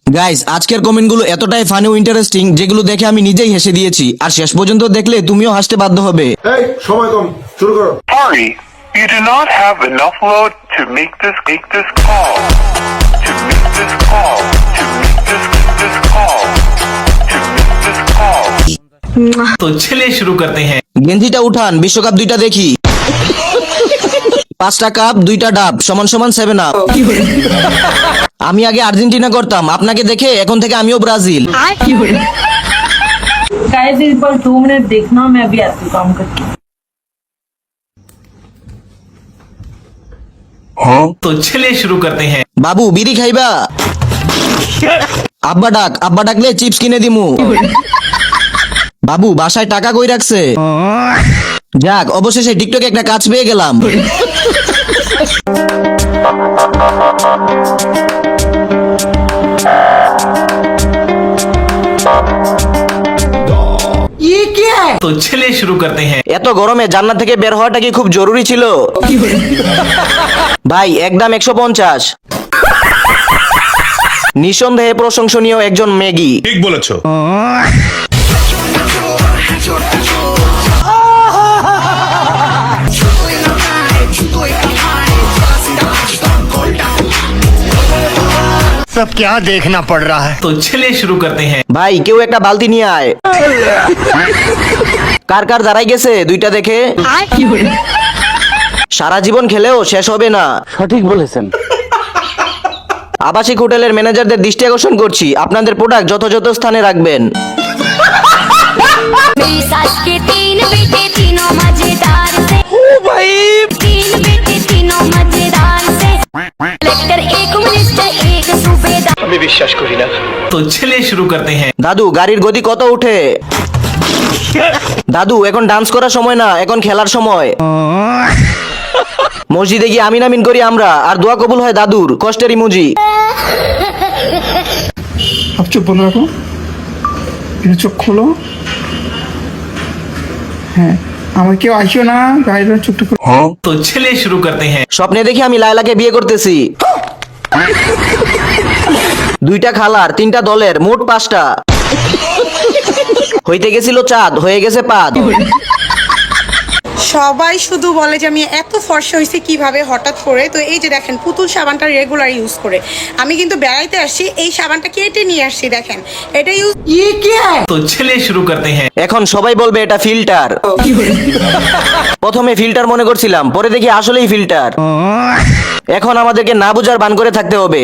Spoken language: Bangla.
গাইস, আজকের কমেন্টগুলো এতটাই ফানি ও ইন্টারেস্টিং যেগুলো দেখে আমি নিজেই হেসে দিয়েছি, আর শেষ পর্যন্ত দেখলে তুমিও হাসতে বাধ্য হবে। এই সময় কম, শুরু করো। Sorry, you do not have enough load to make this call. To make this call. To make this call. To make this call. तो चलिए शुरू करते हैं। গেঞ্জিটা উঠান, বিশ্বকাপ 2টা দেখি। 5টা কাপ 2টা ডাব সমান সমান 7 আপ। আমি আগে আর্জেন্টিনা করতাম, আপনাকে দেখে এখন থেকে আমিও ব্রাজিল। गाइस इस बार 2 मिनट देखना, मैं अभी आती हूँ काम करके। तो चलिए शुरू करते हैं। বাবু বিড়ি খাইবা? আব্বা ডাক, আব্বা ডাকলে চিপস কিনে দিমু। বাবু বাসায় টাকা কই রাখছে? যাক, অবশেষে টিকটকে একটা কাজ পেয়ে গেলাম। तो चलिए शुरू करते हैं। এত গরমে জান্নাত থেকে বের হওয়াটা কি খুব জরুরি ছিল? ভাই একদম 150। নিঃসন্দেহে প্রশংসনীয় একজন ম্যাগি। ঠিক বলেছো। सब क्या देखना पड़ रहा है। तो चलिए शुरू करते हैं। ভাই কেউ একটা বালতি নিয়ে আয়। কার কার দাঁড়াই গেছে 2টা দেখে? সারা জীবন খেলেও শেষ হবে না। সঠিক বলেছেন। আবাসিক হোটেলের ম্যানেজারদের দৃষ্টি আকর্ষণ করছি, আপনাদের প্রোডাক্ট যথাযথ স্থানে রাখবেন। मेरी सास के 3 बेटे तीनों मजेदार से। ओ भाई 3 बेटे तीनों मजेदार से। कलेक्टर एक मिनिस्टर एक सूबेदार। तो चलिए शुरू करते हैं। দাদু গাড়ির গতি কত উঠে? দাদু এখন ডান্স করার সময় না, এখন খেলার সময়। মসজিদে গিয়ে আমিন আমিন করি আমরা, আর দোয়া কবুল হয় দাদুর কষ্টের ইমোজি। अब चुप बंद रखो, এটা চোখ খোলো। হ্যাঁ, আমার কেউ আসিও না, গাড়িটা চুপ করে। तो चलिए शुरू करते हैं। স্বপ্নে দেখি আমি লায়লাকে বিয়ে করতেছি। 2টা খালার 3টা দলের মোট 5টা। হইতে গেছিল চাঁদ, হয়ে গেছে পাদ। সবাই শুধু বলে যে আমি এত ফর্সা হয়েছে কিভাবে হঠাৎ করে। তো এই যে দেখেন পুতুল সাবানটা রেগুলার ইউজ করে। আমি কিন্তু বেড়াইতে আসছি, এই সাবানটা কেটে নিয়ে আসছি, দেখেন এটা ইউজ। तो चलिए शुरू करते हैं। এখন সবাই বলবে এটা ফিল্টার। প্রথমে ফিল্টার মনে করছিলাম, পরে দেখি আসলেই ফিল্টার। এখন আমাদেরকে না বুঝার ভান করে থাকতে হবে।